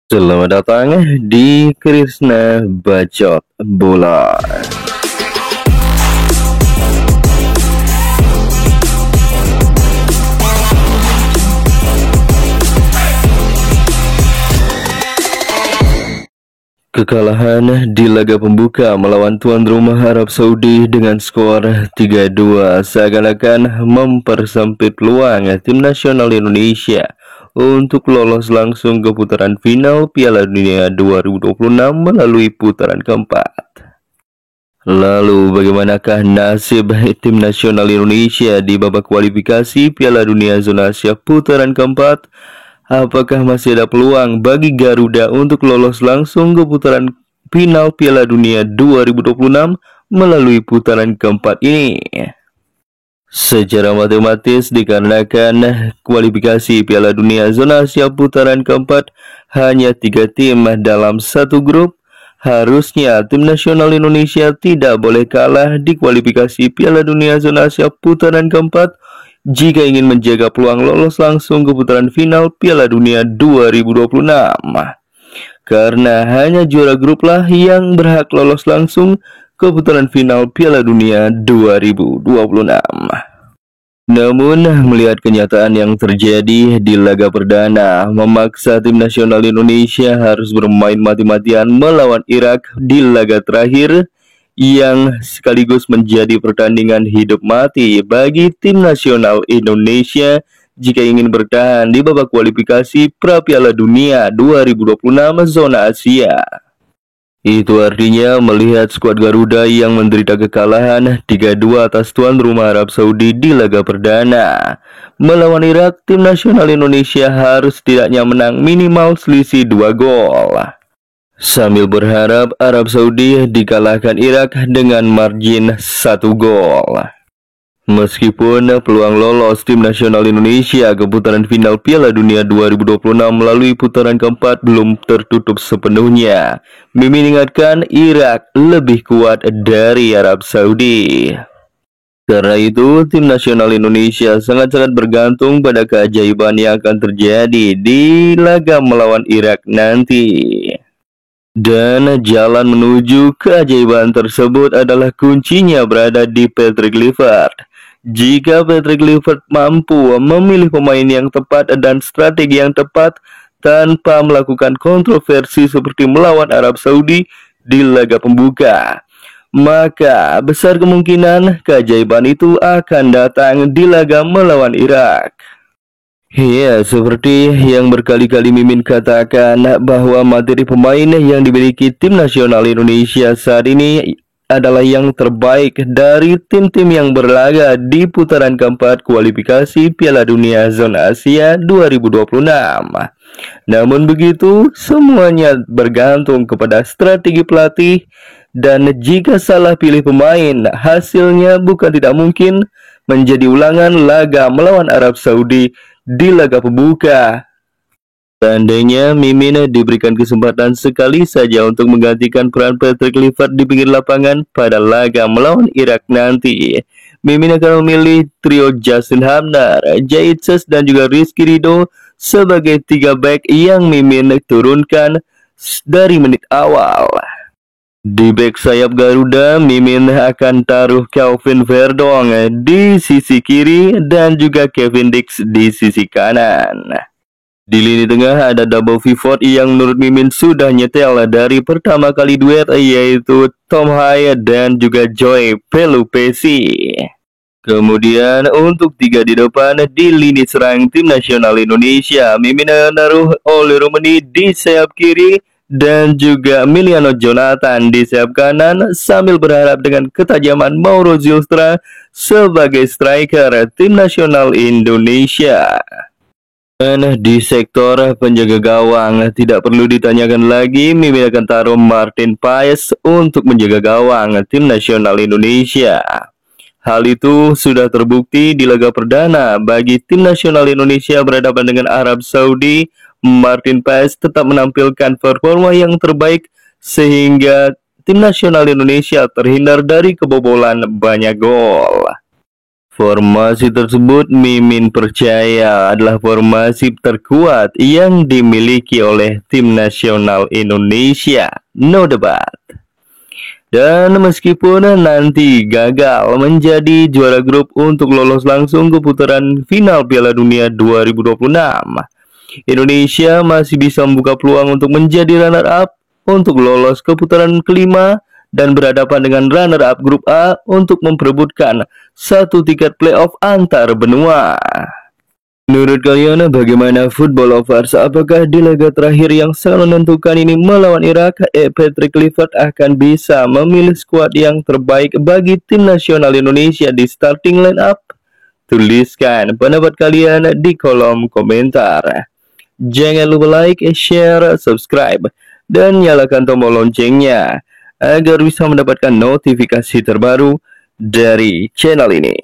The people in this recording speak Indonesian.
Selamat datang di Krisna Bacot Bola. Kekalahan di laga pembuka melawan tuan rumah Arab Saudi dengan skor 3-2 seakan-akan mempersempit peluang tim nasional Indonesia untuk lolos langsung ke putaran final Piala Dunia 2026 melalui putaran keempat. Lalu bagaimanakah nasib tim nasional Indonesia di babak kualifikasi Piala Dunia Zona Asia putaran keempat? Apakah masih ada peluang bagi Garuda untuk lolos langsung ke putaran final Piala Dunia 2026 melalui putaran keempat ini? Secara matematis dikarenakan kualifikasi Piala Dunia Zona Asia putaran keempat hanya 3 tim dalam satu grup, harusnya tim nasional Indonesia tidak boleh kalah di kualifikasi Piala Dunia Zona Asia putaran keempat jika ingin menjaga peluang lolos langsung ke putaran final Piala Dunia 2026. Karena hanya juara grup lah yang berhak lolos langsung ke putaran final Piala Dunia 2026. Namun, melihat kenyataan yang terjadi di laga perdana, memaksa tim nasional Indonesia harus bermain mati-matian melawan Irak di laga terakhir, yang sekaligus menjadi pertandingan hidup mati bagi tim nasional Indonesia jika ingin bertahan di babak kualifikasi pra Piala Dunia 2026 zona Asia. Itu artinya melihat skuad Garuda yang menderita kekalahan 3-2 atas tuan rumah Arab Saudi di laga perdana melawan Irak, tim nasional Indonesia harus setidaknya menang minimal selisih 2 gol. Sambil berharap Arab Saudi dikalahkan Irak dengan margin 1 gol. Meskipun peluang lolos tim nasional Indonesia ke putaran final Piala Dunia 2026 melalui putaran keempat belum tertutup sepenuhnya, Mimin ingatkan Irak lebih kuat dari Arab Saudi. Karena itu, tim nasional Indonesia sangat-sangat bergantung pada keajaiban yang akan terjadi di laga melawan Irak nanti. Dan jalan menuju keajaiban tersebut adalah kuncinya berada di Patrick Kluivert. Jika Patrick Kluivert mampu memilih pemain yang tepat dan strategi yang tepat tanpa melakukan kontroversi seperti melawan Arab Saudi di laga pembuka, maka besar kemungkinan keajaiban itu akan datang di laga melawan Irak. Ya, seperti yang berkali-kali Mimin katakan bahwa materi pemain yang dimiliki tim nasional Indonesia saat ini adalah yang terbaik dari tim-tim yang berlaga di putaran keempat kualifikasi Piala Dunia Zona Asia 2026. Namun begitu, semuanya bergantung kepada strategi pelatih, dan jika salah pilih pemain, hasilnya bukan tidak mungkin menjadi ulangan laga melawan Arab Saudi di laga pembuka. Seandainya Mimin diberikan kesempatan sekali saja untuk menggantikan peran Patrick Kluivert di pinggir lapangan pada laga melawan Irak nanti, Mimin akan memilih trio Justin Hamner, Jaitses, dan juga Rizky Ridho sebagai 3 back yang Mimin turunkan dari menit awal. Di back sayap Garuda, Mimin akan taruh Kelvin Verdong di sisi kiri dan juga Kevin Dix di sisi kanan. Di lini tengah ada double pivot yang menurut Mimin sudah nyetel dari pertama kali duet, yaitu Tom Hyatt dan juga Joy Pelupesi. Kemudian untuk 3 di depan di lini serang tim nasional Indonesia, Mimin menaruh Oli Romani di sayap kiri dan juga Emiliano Jonathan di sayap kanan, sambil berharap dengan ketajaman Mauro Zylstra sebagai striker tim nasional Indonesia. Dan di sektor penjaga gawang tidak perlu ditanyakan lagi, Mimin akan taruh Martin Paes untuk menjaga gawang tim nasional Indonesia. Hal itu sudah terbukti di laga perdana bagi tim nasional Indonesia berhadapan dengan Arab Saudi. Martin Paes tetap menampilkan performa yang terbaik sehingga tim nasional Indonesia terhindar dari kebobolan banyak gol. Formasi tersebut Mimin percaya adalah formasi terkuat yang dimiliki oleh tim nasional Indonesia. No debat. Dan meskipun nanti gagal menjadi juara grup untuk lolos langsung ke putaran final Piala Dunia 2026, Indonesia masih bisa membuka peluang untuk menjadi runner-up untuk lolos ke putaran kelima dan berhadapan dengan runner-up grup A untuk memperebutkan satu tiket playoff antar benua. Menurut kalian bagaimana football lovers? Apakah di laga terakhir yang sangat menentukan ini melawan Irak, Patrick Kluivert akan bisa memilih skuad yang terbaik bagi tim nasional Indonesia di starting line up? Tuliskan pendapat kalian di kolom komentar. Jangan lupa like, share, subscribe, dan nyalakan tombol loncengnya agar bisa mendapatkan notifikasi terbaru dari channel ini.